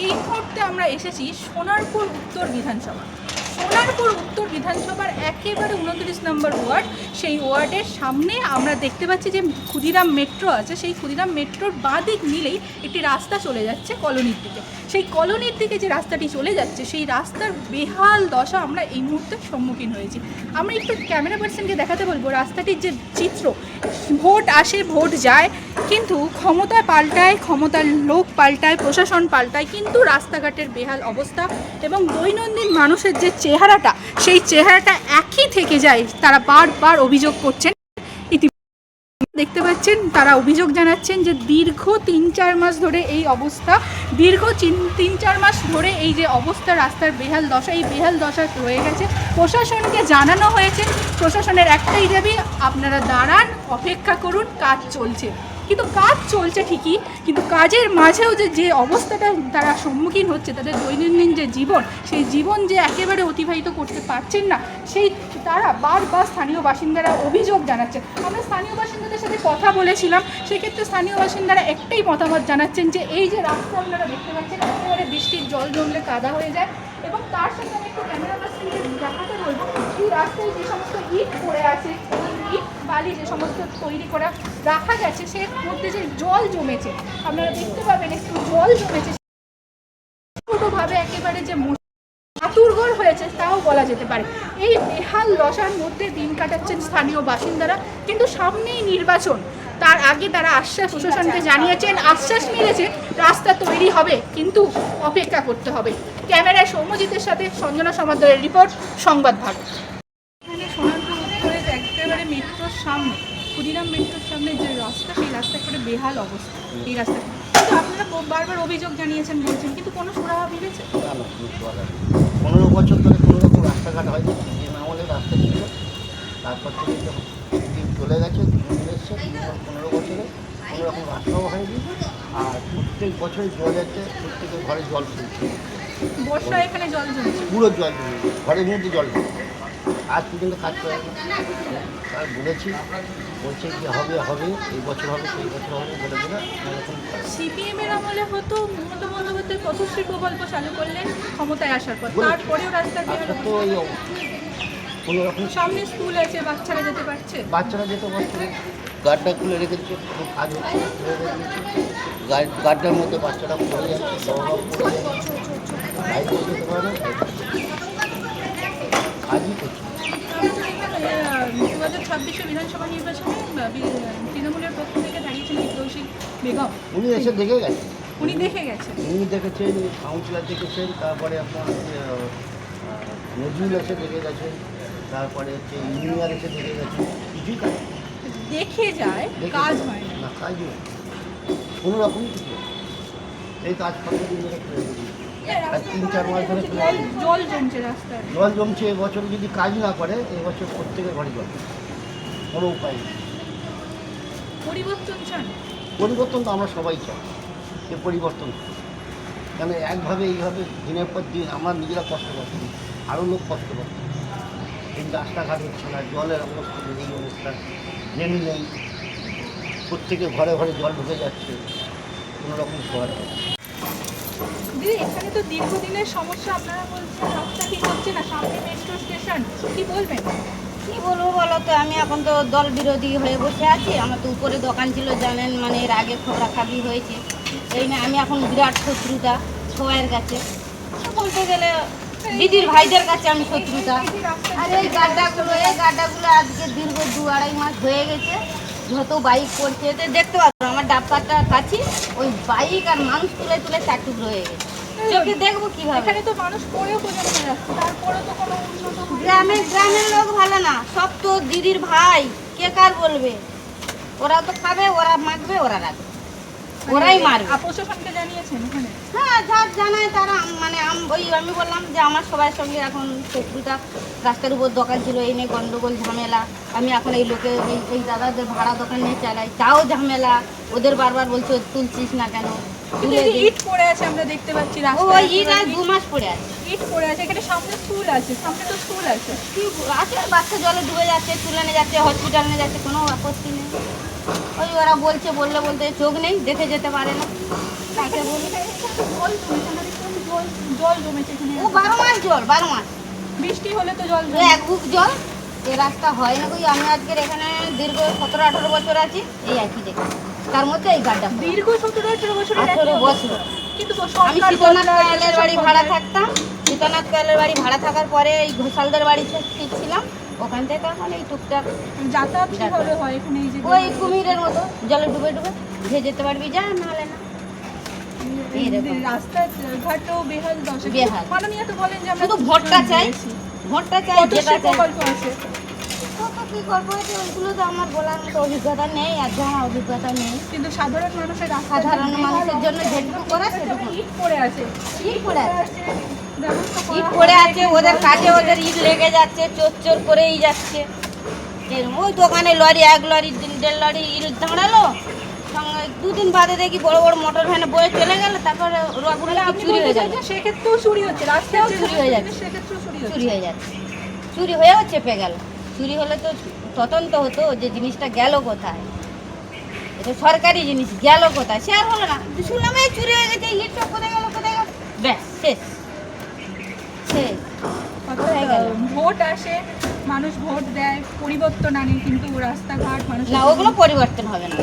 এই মুহূর্তে আমরা এসেছি সোনারপুর উত্তর বিধানসভা। সোনারপুর উত্তর বিধানসভার একেবারে 29 নম্বর ওয়ার্ড। সেই ওয়ার্ডের সামনে আমরা দেখতে পাচ্ছি যে ক্ষুদিরাম মেট্রো আছে। সেই ক্ষুদিরাম মেট্রোর বাঁ দিক নিলেই একটি রাস্তা চলে যাচ্ছে কলোনির দিকে। সেই কলোনির দিকে যে রাস্তাটি চলে যাচ্ছে সেই রাস্তার বেহাল দশা আমরা এই মুহূর্তে সম্মুখীন হয়েছি। আমরা একটু ক্যামেরা পার্সনকে দেখাতে বলবো রাস্তাটির যে চিত্র। ভোট আসে ভোট যায়, কিন্তু ক্ষমতা পাল্টায়, ক্ষমতার লোক পাল্টায়, প্রশাসন পাল্টায়, কিন্তু রাস্তাঘাটের বেহাল অবস্থা এবং দৈনন্দিন মানুষের যে চেহারাটা সেই চেহারাটা একই থেকে যায়। তারা বারবার অভিযোগ করছেন, দেখতে পাচ্ছেন তারা অভিযোগ জানাচ্ছেন যে দীর্ঘ 3-4 মাস ধরে এই অবস্থা, দীর্ঘ 3-4 মাস ধরে এই যে অবস্থা রাস্তার বেহাল দশা, এই বেহাল দশা রয়ে গেছে। প্রশাসনকে জানানো হয়েছে, প্রশাসনের একটাই দাবি আপনারা দাঁড়ান, অপেক্ষা করুন, কাজ চলছে। কিন্তু কাজ চলছে ঠিকই, কিন্তু কাজের মাঝেও যে অবস্থাটা তারা সম্মুখীন হচ্ছে, তাদের দৈনন্দিন যে জীবন, সেই জীবন যে একেবারে অতিবাহিত করতে পারছেন না, সেই তারা বারবার স্থানীয় বাসিন্দারা অভিযোগ জানাচ্ছেন। আমরা স্থানীয় বাসিন্দাদের সাথে কথা বলেছিলাম, সেক্ষেত্রে স্থানীয় বাসিন্দারা একটাই মতামত জানাচ্ছেন যে এই যে রাস্তা আপনারা দেখতে পাচ্ছেন একেবারে বৃষ্টির জল জমলে কাদা হয়ে যায়। এবং তার সাথে আমি একটু ক্যামেরা পার্সনকে দেখাতে বলবো এই রাস্তায় যে সমস্ত ইট পড়ে আছে, ইট বালি যে সমস্ত তৈরি করে রাখা গেছে, সের মধ্যে যে জল জমেছে আপনারা দেখতে পাবেন, একটু জল জমেছে ছোটোভাবে একেবারে যে আতুরঘর হয়েছে তাও বলা যেতে পারে। এই বেহাল দশার মধ্যে দিন কাটাচ্ছেন স্থানীয় বাসিন্দারা। কিন্তু সামনেই নির্বাচন, তার আগে তারা আশ্বাস প্রশাসনকে জানিয়েছেন, আশ্বাস মিলেছে রাস্তা তৈরি হবে, কিন্তু অপেক্ষা করতে হবে। ক্যামেরায় সৌম্যজিতের সাথে সঞ্জনা সমাদ্দারের রিপোর্ট, সংবাদ ভারত। এখানে সোনারপুর উত্তরের একেবারে মেট্রোর সামনে, ক্ষুদিরাম মেট্রোর সামনে যে রাস্তা, সেই রাস্তা একেবারে বেহাল অবস্থা। এই রাস্তা কিন্তু আপনারা বারবার অভিযোগ জানিয়েছেন বলছেন, কিন্তু কোনো সুরাহা মিলেছে? 15 বছর ধরে কোনো রকম রাস্তাঘাট হয়নি। আমলের রাস্তা ছিল, তারপর থেকে দিন চলে গেছে, এসছে 15 বছরে কোনো রকম রাস্তাও হয়নি। আর প্রত্যেক বছরই জল যাচ্ছে, প্রত্যেকের ঘরে জল তুলছে, বর্ষায় এখানে জল জমছে, পুরো জল তুলছে, ঘরের মধ্যে জল তুলছে। আজ পর্যন্ত কাজ করে না। তার বলেছি, বলছে কি হবে হবে, এই বছর হবে সেই বছর হবে বলে বলে এরকম। সিপিএমের আমলে হতো মমতা বন্দ্যোপাধ্যায় পথশ্রী প্রকল্প চালু করলেন ক্ষমতায় আসার পর, তারপরেও রাস্তার বেহাল তো ওই কোনো রকম সামনে স্কুল আছে, বাচ্চারা যেতে পারছে, বাচ্চারা যেতে পারছে, গাড্ডা খুলে রেখেছে, কোনো কাজ হচ্ছে গাড্ডার মধ্যে বাচ্চারা পড়ে যাচ্ছে, পড়ে যাচ্ছে, বাইরে যেতে পারে কাজই করছে। 2026 বিধানসভা নির্বাচনে তৃণমূলের পক্ষ থেকে দাঁড়িয়েছেন কৌশিক বেগম, উনি এসে দেখে গেছেন, উনি দেখে গেছেন, উনি দেখেছেন, কাউন্সিলর দেখেছেন, তারপরে আপনার নজরুল এসে দেখে গেছেন, তারপরে হচ্ছে ইঞ্জিনিয়ার এসে দেখে গেছেন। কিছুই কাজ দেখে যায়, কাজ হয় না, কাজই হয় কোনো রকমই কিছু। এই কাজ কতদিন ধরে করে আর 3-4 মাস ধরে জল জমছে রাস্তায়, জল জমছে। এবছর যদি কাজ না করে, এবছর প্রত্যেকের ঘরে জল, কোনো উপায় নেই। পরিবর্তন চান? পরিবর্তন তো আমরা সবাই চাই, যে পরিবর্তন, কেন একভাবে এইভাবে দিনের পর দিন আমরা নিজেরা কষ্ট পাচ্ছি, আরও লোক কষ্ট পাচ্ছে। এই রাস্তাঘাট হচ্ছে না, জলের অবস্থা, এই অবস্থা ড্রেন নেই, প্রত্যেকের ঘরে ঘরে জল ঢুকে যাচ্ছে, কোনো রকম শহর। দিদি, এখানে তো দীর্ঘদিনের সমস্যা, আপনারা বলছেন রাস্তা ঠিক হচ্ছে না, সামনে মেট্রো স্টেশন, কি বলবেন? কী বলবো বলো তো, আমি এখন তো দল বিরোধী হয়ে বসে আছি। আমার তো উপরে দোকান ছিল জানেন, মানে এর আগে খবরাখাবি হয়েছে। এই না আমি এখন বিরাট শত্রুতা সবাইয়ের কাছে, বলতে গেলে দিদির ভাইদের কাছে আমি শত্রুতা। আর এই গাড্ডাগুলো আজকে দীর্ঘ 2-2.5 মাস হয়ে গেছে, যত বাইক করছে এতে দেখতে পাচ্ছ আমার ডাব্বাটা কাছে, ওই বাইক আর মানুষ তুলে তুলে 4 টুকরো হয়ে গেছে। চোখে দেখবো কীভাবে? এখানে তো মানুষ পড়েও বোঝানো যাচ্ছে, তারপরে তো কোনো উন্নত গ্রামের লোক ভালো না, সব তো দিদির ভাই, কে কার বলবে? ওরা তো খাবে, ওরা মাখবে, ওরা রাখবে, ওরাই মারবে। প্রশাসনকে জানিয়েছেন এখানে? হ্যাঁ, যা জানায় তারা, মানে আমি বললাম যে আমার সবার সঙ্গে এখন শত্রুতা, রাস্তার উপর দোকান ছিল, এই নিয়ে গন্ডগোল ঝামেলা। আমি এখন এই লোকে এই দাদাদের ভাড়া দোকান নিয়ে চালাই, তাও ঝামেলা। ওদের বারবার বলছে তুলছিস না কেন, ইট পড়ে আছে আমরা দেখতে পাচ্ছি, ওই ইট আর 2 মাস পড়ে আছে, ইট পড়ে আছে। এখানে সামনে স্কুল আছে, সামনে তো স্কুল আছে, কি আছে, বাচ্চা জলে ডুবে যাচ্ছে, তুলে নিয়ে যাচ্ছে, হসপিটাল নিয়ে যাচ্ছে, কোনো আপত্তি নেই। ওই ওরা বলতে চোখ নেই, দেখে যেতে পারে না। কাকে বলি? জল জমেছে না, দেখুন জল জমেছে এখানে। ও 12 মাস জল, 12 মাস। বৃষ্টি হলে তো জল তো জমে। এক বুক জল, এই রাস্তা হয় না কই। আমি আজকের এখানে দীর্ঘ 17-18 বছর আছি, এই একই দেখি। তার মধ্যে এই গাড্ডা। দীর্ঘ 17-18 বছরের 18 একই বছর। অবস্থা। কিন্তু আমি সরকার শীতনাথ বদলায়, কয়ালের বাড়ি প্রশাসন ভাড়া বদলায়। থাকতাম। শীতনাথ কয়ালের বাড়ি ভাড়া থাকার পরে এই ঘোষালদের বাড়ি ছিলাম। ওখান থেকে এখন এই টুকটাক যাতায়াত কিভাবে হয় এখানে? এই যে ওই কুমিরের মতো জলে ডুবে ডুবে উঠে যেতে পারবি, যা নাহলে না। এইরকম। রাস্তাঘাটও বেহাল দশা। বেহাল। মাননীয় তো বলেন যে আমরা শুধু ভোটটা চাই, ভোটটা চাই, কত যেটা সে চাই। প্রকল্প আছে? কত কি করবো, ওইগুলো তো আমার বলার মতো অভিজ্ঞতা নেই, আর আমার অভিজ্ঞতা নেই। কিন্তু সাধারণ মানুষের রাস্তা সাধারণ মানুষের জন্য যেটুকু করা সেটুকু। ইট পড়ে আছে, ইট পড়ে আছে। ব্যবস্থা করা ইট হয় পড়ে না, আছে, এখানে ওদের জল কাজে জমছে। ওদের ইট লেগে যাচ্ছে, চোর চোর করেই যাচ্ছে। এরকম ওই দোকানে লরি, এক লরি 1.5 লরি ইট দাঁড়ালো, সঙ্গে 2 দিন বাদে দেখি বড় বড় মোটর ভ্যানে বয়ে চলে গেল। তারপরে ওগুলো তাহলে আপনি চুরি বলতে হয়ে চাইছেন যাচ্ছে, সেক্ষেত্রেও চুরি হচ্ছে, রাস্তায় চুরি হয়ে যাচ্ছে। সেক্ষেত্রেও চুরি চুরি হচ্ছে। হয়ে যাচ্ছে, চুরি হয়েও চেপে গেল। চুরি হলে তো তদন্ত হতো যে জিনিসটা গেল কোথায়, এটা সরকারি জিনিস, গেল কোথায় সে আর হলো না। শুনলাম এই চুরি হয়ে গেছে, ইট সব কোথায় গেল, কোথায় গেল, ব্যাস শেষ শেষ। কোথায় গেল? ভোট আসে, মানুষ ভোট দেয়, পরিবর্তন আনে, কিন্তু রাস্তাঘাট মানুষ না, ওগুলো পরিবর্তন হবে না।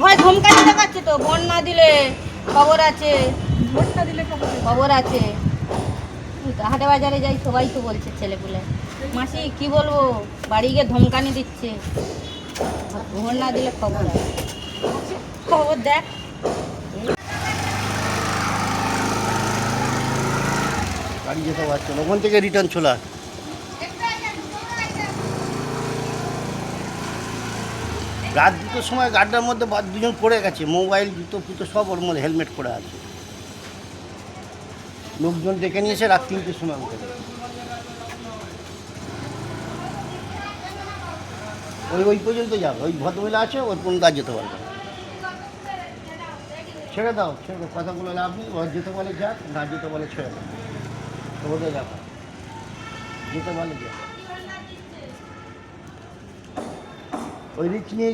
ভয় ধমকানি দেখাচ্ছে তো, ভোট না দিলে খবর আছে, ভোট না দিলে খবর আছে। খবর আছে। এই তো হাটে বাজারে যাই, সবাই তো বলছে ছেলেপুলে, মাসি কি বলবো, বাড়ি গিয়ে ধমকানি দিচ্ছে, ভোট না দিলে খবর আছে। খবর দেখ। গাড়ি যেতে পারছে না, ওখান থেকে রিটার্ন চলে আসে। রাত 2টোর সময় গাড্ডার মধ্যে দুজন পড়ে গেছে, মোবাইল জুতো ফুতো সব ওর মধ্যে, হেলমেট পরে আছে। লোকজন ডেকে নিয়েছে রাত 3টের সময় আমাকে। ওই পর্যন্ত যাবে, ওই ভদ্রমহিলা আছে, ওই পর্যন্ত আর যেতে পারবে না। ছেড়ে দাও, কথাগুলো লাভ নেই। ওর যেতে বলে যাক, না যেতে বলে ছেড়ে দাও, তো ওদের ব্যাপার। যেতে বলে যাক, ওই রিক্স নিয়ে